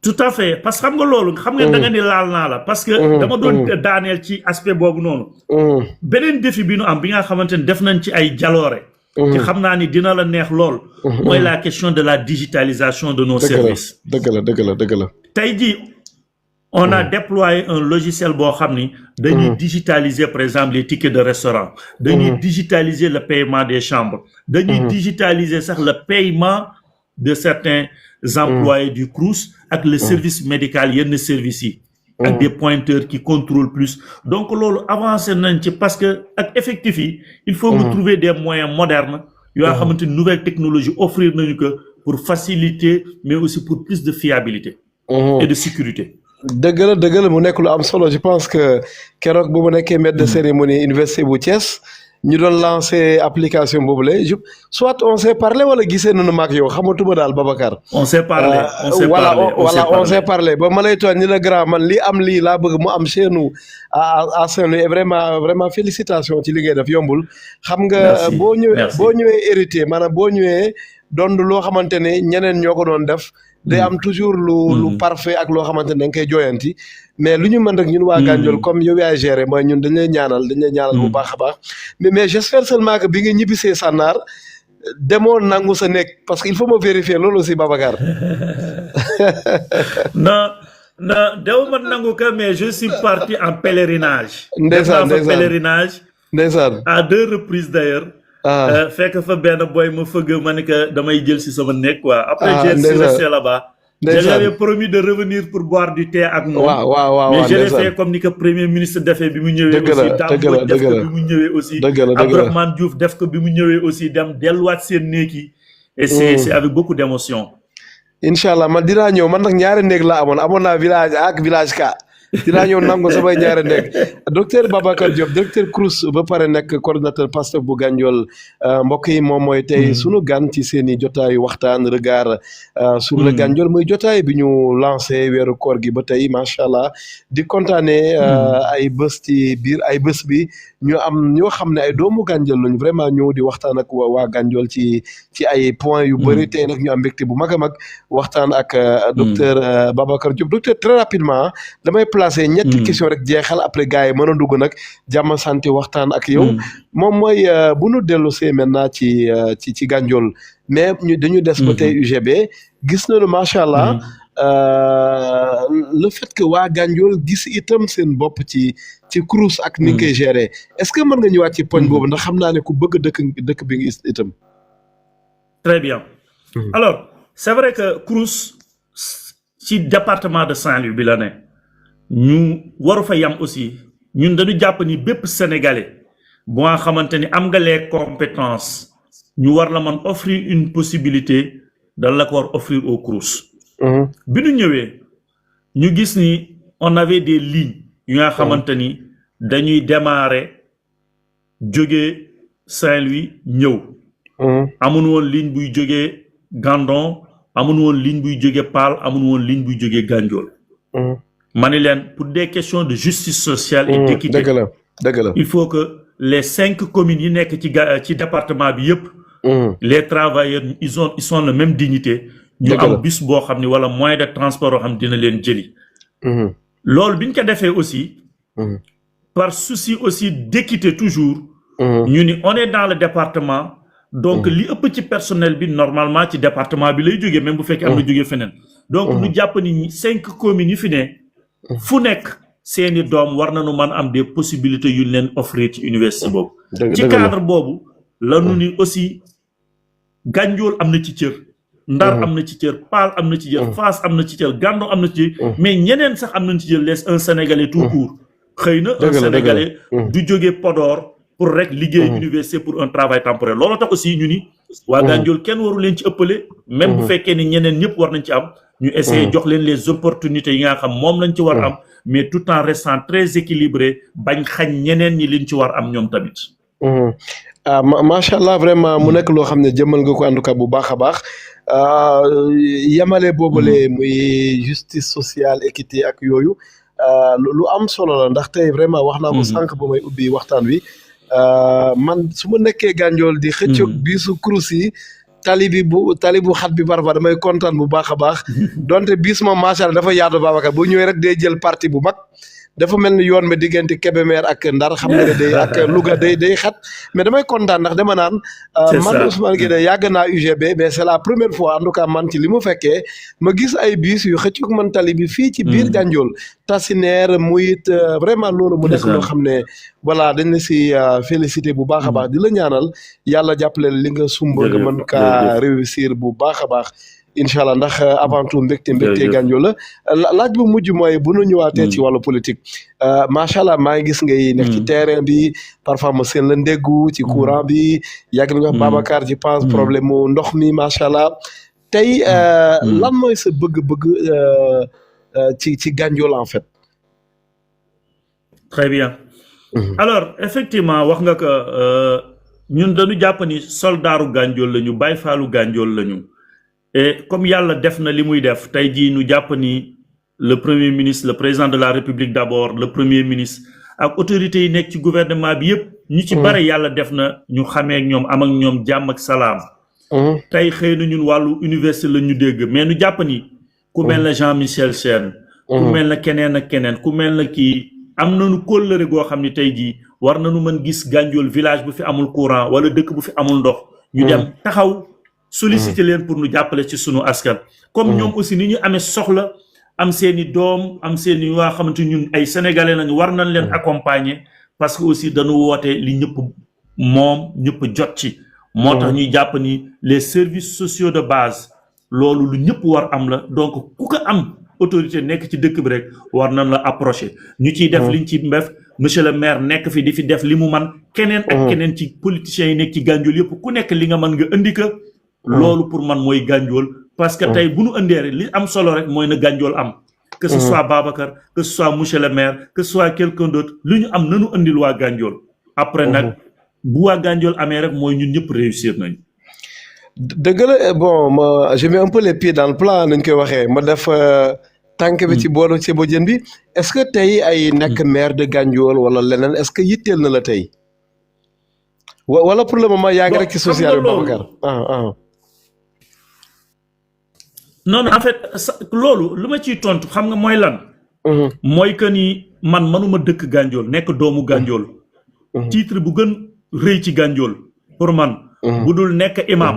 tout à fait parce que xam nga loolu xam nga da nga ni laal naa la parce que dama doon daaneel ci aspect boobu noonu beneen défi bi nu am bi nga xamante ne def nañ ci ay jaloore ci xam naa ni dina la neex lool mooy la question de la digitalisation de nos services dëgg la tey jii on a déployé un logiciel boo xam ni dañuy digitaliser par exemple les tickets de restaurant dañuy digitaliser le paiement des chambres dañuy digitaliser sax le paiement de certains employés du CROUS ak le service médical yenn services yi ak des pointeurs qui contrôlent plus donc loolu avancé nañ ci parce que ak effectif yi il faut que trouver des moyens modernes yoo xamante ni nouvelle technologie offrir nañu que pour faciliter mais aussi pour plus de fiabilité et de sécurité dëgg la mu nekk lu am solo je pense que keroog bu mu nekkee maître de cérémonie université bu Thiès ñu doon lancé application boobule soit on s'est parlé wala gisee nañu maag yow xamatuma daal Babacar. on s'est parlé on s'est parlé ba ma lay tooñ ni la grand man lii laa bëgg mu am chez nous à Saint-Louis et vraiment félicitations ci li ngay def yombul. xam nga boo ñëwee hérité maanaam boo ñëwee doon loo xamante ne ñeneen ñoo ko doon def. day am toujours lu parfait ak loo xamante ne da nga koy jooyanti mais lu ñu mën rek ñun waa Gandiol comme yow yaay géré mooy ñun dañ lay ñaanal bu baax a baax mais j'espère seulement que bi nga ñibbisee Sànnaar demoo nangu sa nekk parce que il faut ma vérifier loolu aussi Babacar. non dewuma nangu ka mais je suis parti en pèlerinage. ndeysaan pèlerinage. ndeysaan à 2 reprises d'ailleurs. fekk fa benn boy ma fëgg ma ne que damay jël si sama nekk quoi. après j'ai resté là-bas. j'avais promis de revenir pour boire du thé ak moom. waaw mais je l'ai fait comme ni que premier ministre defee bi mu ñëwee. aussi def ko bi mu ñëwee aussi. Abdourahmane Diouf def ko bi mu ñëwee aussi dem delluwaat seen néeg yi. et c'est avec beaucoup d'émotion. incha allah man dinaa ñëw man nag ñaari néeg laa amoon naa village A ak village K. dinaa ñëw nangu samay ñaari nekk docteur Babacar Diop directeur CROUS ba pare nekk coordonnateur Pastef bu Gandiol mbokk yi moom mooy tey sunu gan ci seen i jotaayu waxtaan regard sur le Gandiol muy jotaay bi ñu lancé weeru koor gi ba tey macha allah di kontaanee ay bés ci biir ay bés bi ñu am ñoo xam ne ay doomu Gandiol lañu vraiment ñëw di waxtaan ak waa Gandiol ci ay points yu bëri tey nag ñu am mbégte bu mag a mag waxtaan ak docteur Babacar Diop docteur très rapidement damay placé ñetti question rek jeexal après gars yi mën a dugg nag jàmm santé waxtaan ak yow moom mooy bu nu dellu see maintenant ci Gandiol mais dañu des ba tey UGB gis nañu macha allah le fait que waa Gandiol gis itam seen bopp ci CROUS ak ni nga koy gérer est-ce que mën nga ñëwaat ci poñ boobu ndax xam naa ne ku bëgg dëkk bi nga itam. très bien alors c'est vrai que CROUS ci département de Saint-Louis bi la ne ñu waru fa yam aussi ñun dañu jàpp ni bépp sénégalais bu nga xamante ni am nga les compétences ñu war la mën offrir une possibilité dal la ko war offrir au CROUS. bi ñu ñëwee ñu gis ni on avait des lignes yu nga xamante ni dañuy démarrer jógee Saint-Louis ñëw. amuñu woon ligne buy jógee Gandon amuñu woon ligne buy jógee Paal amuñu woon ligne buy jógee Gandiol. ma ne leen pour des questions de justice sociale et d'équité dëgg la il faut que les 5 communes yi nekk ci département bi yëpp les travailleurs ils sont la même dignité ñu am bus boo xam ne wala moyen de transport boo xam ne dina leen jëli loolu bi ñu ko defee aussi par souci aussi d'équité toujours ñu ni on est dans le département donc li ëpp ci personnel bi normalement ci département bi lay jógee même bu fekkee am na jógee feneen donc ñu jàpp ni 5 communes yi fi ne fu nekk seeni doom war nañu mën am des possibilités yu leen offrir ci université boobu ci cadre boobu la ñu ni aussi Gandiol am na ci cër Ndar am na ci cër Paal am na ci cër Fass am na ci cër Gandon am na ci cër mais ñeneen sax am nañ ci cër les un sénégalais tout court xëy na un sénégalais du jóge Podor pour rek liggéey université pour un travail temporaire loolu tax aussi ñu ni waa Gandiol kenn waru leen ci ëppale même bu fekkee ni ñeneen ñëpp war nañ ci am ñu essayer jox leen les opportunités yi nga xam moom lañ ci war am mais tout en restant très équilibré bañ xañ ñeneen ñi liñ ci war am ñoom tamit. macha allah vraiment mu nekk loo xam ne jëmmal nga ko en tout cas bu baax a baax yemale boobule muy justice sociale équité ak yooyu lu am solo la ndax tey vraiment wax naa ko sànq ba may ubbi waxtaan wi man su ma nekkee Gandiol di xëccoog biisu CROUS yi tali bu xat bi parfois damay kontaan bu baax a baax donte bis moom macha allah dafa yaatu Babacar bu ñëwee rek day jël parti bu mag dafa mel ni yoon bi diggante Kébémer ak Ndar xam nga ne day ak Louga day xat mais damay kontaan ndax dama naan man Ousmane Gueye yàgg naa UGB mais c'est la première fois en tout cas man ci li mu fekkee ma gis ay bis yu xëccug man tali bi fii ci biir Gandiol Tassinère muy vraiment loolu mu nekk loo xam ne voilà dañ la si félicité bu baax a baax di la ñaanal yàlla jàppale li nga sumba nga mën kaa réussir bu baax a baax incha allah ndax avant tout mbégte Gandiol la laaj bu mujj mooy bu nu ñëwaatee ci wàllu politique macha allah maa ngi gis ngay nekk ci terrain bi parfois ma seen la ndéggu ci courant bi yàgg na nga wax Babacar je pense problème mu ndox mi macha allah tey lan mooy sa bëgg-bëgg ci Gandiol en fait. très bien alors effectivement wax nga ko ñun dañu jàpp ni soldaaru Gandiol lañu Baay Faalu Gandiol lañu et comme yàlla def na li muy def tey jii ñu jàpp ni le premier ministre le président de la république d'abord le premier ministre ak autorités yi nekk ci gouvernement bi yëpp ñu ci bare yàlla def na ñu xamee ak ñoom am ak ñoom jàmm ak salaam tey xëy na ñun wàllu université la ñu dégg mais ñu jàpp ni ku mel na Jean-Michel Sène ku mel na keneen ak keneen ku mel na kii am nañu kóllëre goo xam ni tey jii war nañu mën gis Gandiol village bu fi amul courant wala dëkk bu fi amul ndox ñu dem taxaw solliciter leen pour ñu jàppale ci sunu askan comme ñoom aussi ni ñu amee soxla am seeni doom am seeni waa xamante ñun ay sénégalais lañu war nañ leen accompagner parce que aussi dañu woote li ñëpp moom ñëpp jot ci moo tax ñuy jàpp ni les services sociaux de base loolu lu ñëpp war am la donc ku ko am autorité nekk ci dëkk bi rek war nañ la approcher ñu ciy def liñ ci def monsieur le maire nekk fi di fi def li mu man keneen ak keneen ci politiciens yi nekk ci Gandiol yëpp ku nekk li nga mën nga indi ko loolu pour man mooy Gandiol parce que tey bu nu indee rek li am solo rek mooy na Gandiol am que ce soit Babacar que ce soit monsieur le maire que ce soit quelqu'un d'autre lu ñu am nanu indil waa Gandiol après nag bu waa Gandiol amee rek mooy ñun ñëpp réussir nañu dëgg la bon ma je mets un peu les pieds dans le plat nañ koy waxee ma def tànk bi ci boolu ceebo jën bi est-ce que tey ay nekk maire de Gandiol wala leneen est-ce que yitteel na la tey wala pour le moment yaa ngi rek ci social bi Babacar non en fait loolu lu ma ciy tontu xam nga mooy lan mooy que ni man manuma dëkk Gandiol nekk doomu Gandiol titre bu gën rëy ci Gandiol pour man bu dul nekk imam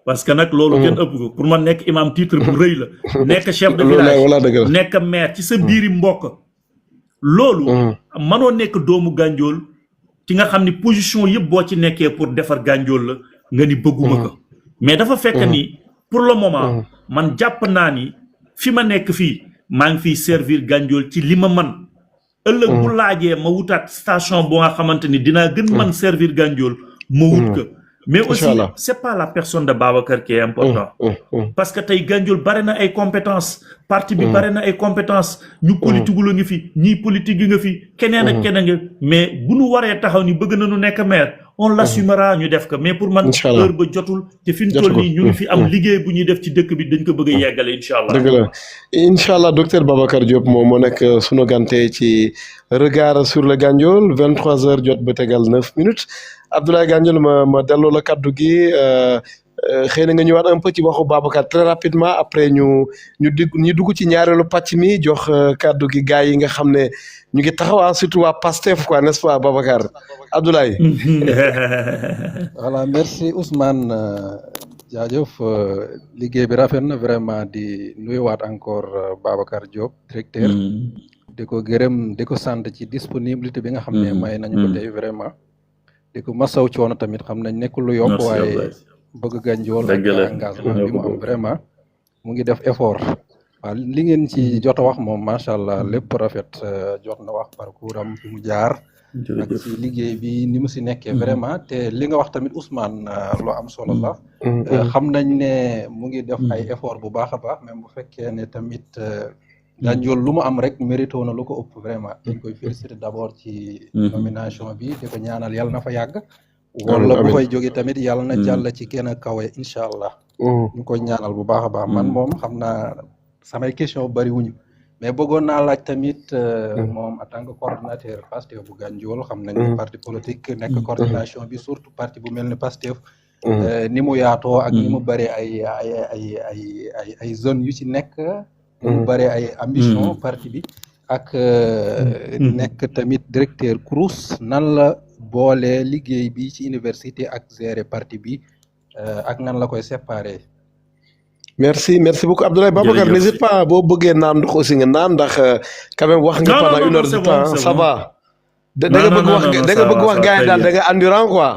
parce que nag loolu kenn ëpp ko pour man nekk imam titre bu rëy la nekk chef de village nekk maire ci sa biiri mbokk loolu manoo nekk doomu Gandiol ci nga xam ni position yëpp boo ci nekkee pour defar Gandiol la nga ni bëgguma ko mais dafa fekk ni pour le moment man jàpp naa ni fi ma nekk fii maa ngi fiy servir Gandiol ci li ma man ëllëg bu laajee ma wutaat station boo nga xamante ni dinaa gën man servir Gandiol ma wut ko mais aussi c'est pas la personne de Babacar qui est important parce que tey Gandiol bare na ay compétences parti bi bare na ay compétences ñu politique la ngi fi ñii politique yi nga fi keneen ak keneen nga mais bu ñu waree taxaw ni bëgg nañu nekk maire on l'assumera ñu def ko mais pour man heure ba jotul te fi ñu toll nii ñu ngi fi am liggéey bu ñuy def ci dëkk bi dañ ko bëgg a yeggale incha allah dëgg la incha allah docteur Babacar Diop moom moo nekk sunu gante ci regard sur le Gandiol 23h jot ba tegal 9 minutes Abdoulaye Gandiol ma delloo la kaddu gi xëy na nga ñëwaat un peu ci waxu Babacar très rapidement après ñu dugg ci ñaareelu pàcc mi jox kaddu gi gars yi nga xam ne ñu ngi taxaw surtout waa Pastef quoi n'est-ce pas Babacar Abdoulaye. voilà merci Ousmane jaajëf liggéey bi rafet na vraiment di nuyuwaat encore Babacar Diop directeur. di ko gërëm di ko sant ci disponibilité bi nga xam ne may nañu ko tey vraiment. di ko masaw coono tamit xam nañ nekkul lu yomb waaye bëgg Gandiol ak engagement bi mu am vraiment mu ngi def effort waaw li ngeen ci jot a wax moom macha allah lépp rafet jot na wax parcours am fi mu jaar ak ci liggéey bi ni mu si nekkee vraiment te li nga wax tamit Ousmane lu am solo la xam nañ ne mu ngi def ay effort bu baax a baax même bu fekkee ne tamit Gandiol lu mu am rek mérité na lu ko ëpp vraiment dañ koy féliciter d'abord ci nomination bi di ko ñaanal yàlla na fa yàgg wala bu fay jóge tamit yàlla na jàll ci gën a kawe incha allah ñu koy ñaanal bu baax a baax man moom xam naa samay question bari wuñu mais bëggoon naa laaj tamit moom en tant que coordinateur Pastef bu Gandiol xam nañ ne parti politique nekk coordination bi surtout parti bu mel ni Pastef ni mu yaatoo ak ni mu bari ay zones yu ci nekk mu bare ay ambition parti bi ak nekk tamit directeur CROUS nan la boole liggéey bi ci université ak gérer parti bi ak nan la koy séparer. merci beaucoup Abdoulaye Babacar n'hésite pas boo bëggee naan ndox aussi nga naan ndax quand même wax nga pendant une heure de temps ça va da nga bëgg wax gars yi daal da nga endurant quoi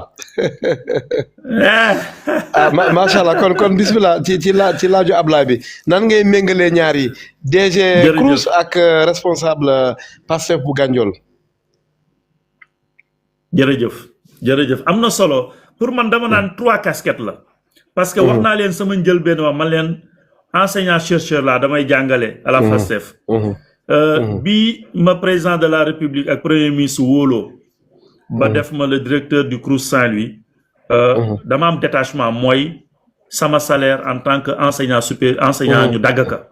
macha allah kon bismillah ci laaju Ablaye bi nan ngay méngalee ñaar yi DG CROUS ak responsable Pastef bu Gandiol. jërëjëf am na solo pour man dama naan 3 casquettes la parce que wax naa leen sama njëlbeen wax man leen enseignant chercheur la damay jàngale à la Pastef bi ma président de la République ak premier ministre wóoloo ba def ma le directeur du CROUS Saint-Louis dama am détachement mooy sama salaire en tant que enseignant supérieur enseignant ñu dagg ka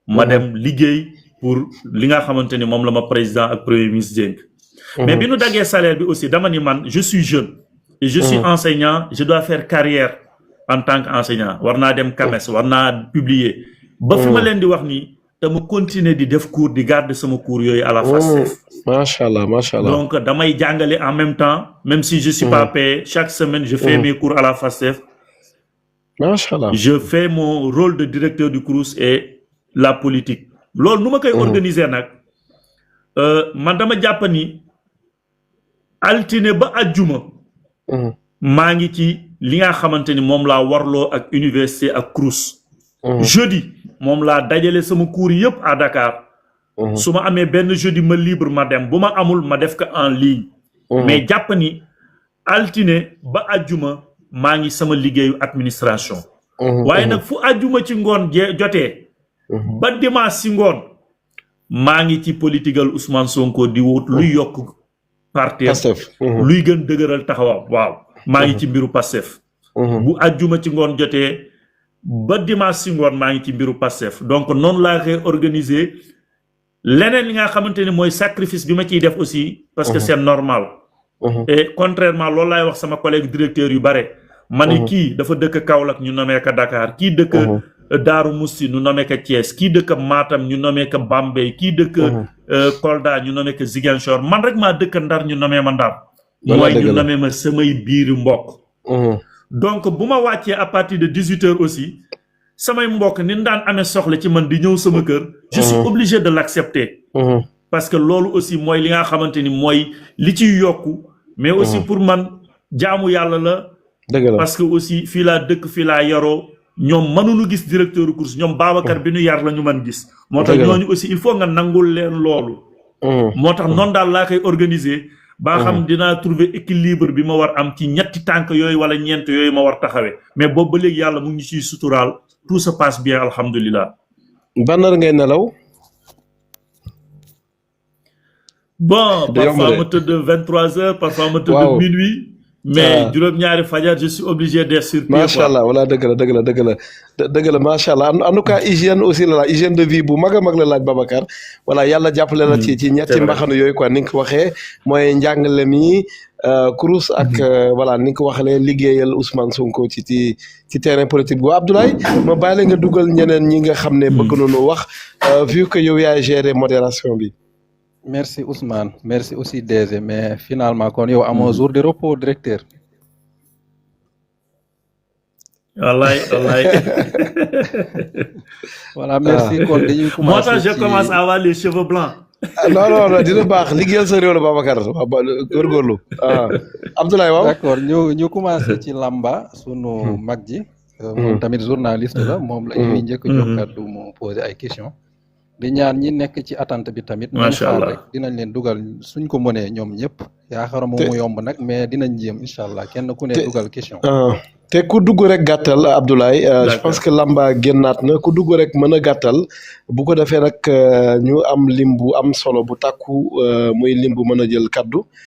ma dem liggéey pour li nga xamante ni moom la ma président ak premier ministre dénk mais bi nu daggee salaire bi aussi dama ni man je suis jeune et je suis enseignant je dois faire carrière en tant qu'enseignant war naa dem CAMES war naa publier ba fi ma leen di wax ni dama continuer di def cours di garder sama cours yooyu à la FASTEF. Macha Allah. Donc damay jàngale en même temps même si je suis pas payé chaque semaine je fais mes cours à la FASTEF. Macha Allah. Je fais mon rôle de directeur du CROUS et la politique. loolu nu ma koy organiser nag man dama jàpp ni altine ba àjjuma maa ngi ci li nga xamante ni moom laa warloo ak université ak CROUS. jeudi moom laa dajale sama cours yëpp à Dakar. su ma amee benn jeudi ma libre ma dem bu ma amul ma def ko en ligne. mais jàpp ni altine ba àjjuma maa ngi sama liggéeyu administration. waaye nag fu àjjuma ci ngoon jotee. ba dimanche si ngoon maa ngi ci politigal Ousmane Sonko di wut luy yokk parti luy gën dëgëral taxawam waaw maa ngi ci mbiru Pastef bu àjjuma ci ngoon jotee ba dimanche si ngoon maa ngi ci mbiru Pastef donc noonu laa koy organiser leneen li nga xamante ni mooy sacrifice bi ma ciy def aussi parce que c'est normal et contrairement loolu laay wax sama collègue directeur yu bare ma ne kii dafa dëkk Kaolack ñu nommé ko Dakar kii dëkk Daaru Musti ñu nommé ko Thiès kii dëkk Matam ñu nommé ko Bambey kii dëkk Kolda ñu nommé ko Ziguinchor man rek maa dëkk Ndar ñu nommé ma Ndar mooy ñu nommé ma samay biiri mbokk donc bu ma wàccee à partir de 18h aussi samay mbokk ni daan amee soxla ci man di ñëw sama kër je suis obligé de l'accepter parce que loolu aussi mooy li nga xamante ni mooy li ciy yokku mais aussi pour man jaamu yàlla la parce que aussi fii laa dëkk fii laa yaroo ñoom mënuñu gis directeur du CROUS ñoom Babacar bi ñu yar la ñu mën gis moo tax ñooñu aussi il faut nga nangul leen loolu moo tax noonu daal laa koy organiser ba xam dinaa trouver équilibre bi ma war am ci ñetti tànk yooyu wala ñeent yooyu ma war taxawee mais boobu ba léegi yàlla mu ngi ciy suturaal tout se passe bien alhamdulilah. ban heure ngay nelaw. Bon parfois ma tëdd 23h parfois ma tëdd minuit. mais juróom-ñaari fajar je suis obligé d'être sur pied. macha allah voilà dëgg la macha allah en tout cas hygiène aussi la hygiène de vie bu mag a mag la laaj Babacar. voilà yàlla jàppale la ci ñetti mbaxanu yooyu quoi ni nga ko waxee mooy njàngale mi CROUS ak voilà ni nga ko waxee liggéeyal Ousmane Sonko ci terrain politique bu Abdoulaye ma bàyyi la nga dugal ñeneen ñi nga xam ne bëgg nañu wax vu que yow yaay gérer modération bi. merci Ousmane merci aussi DG mais finalement kon yow amoo jour de repos directeur. wallaay. voilà merci kon dañuy commencer. moo tax je commence à avoir les cheveux blancs. non dina baax liggéeyal sa réew la Babacar góorgóorlu Abdoulaye waaw. d'accord ñu commencer ci Lamba sunu mag ji. moom tamit journaliste la moom la ñuy njëkk jox kàddu mu poser ay questions. di ñaan ñi nekk ci attente bi tamit. macha allah rek dinañ leen dugal suñ ko mënee ñoom ñëpp. yaakaar mu yomb nag mais dinañ jéem incha allah kenn ku ne dugal question. te ku dugg rek gàttal Abdoulaye. je pense que Lamba génnaat na ku dugg rek mën a gàttal bu ko defee nag ñu am lim bu am solo bu takku muy lim bu mën a jël kaddu.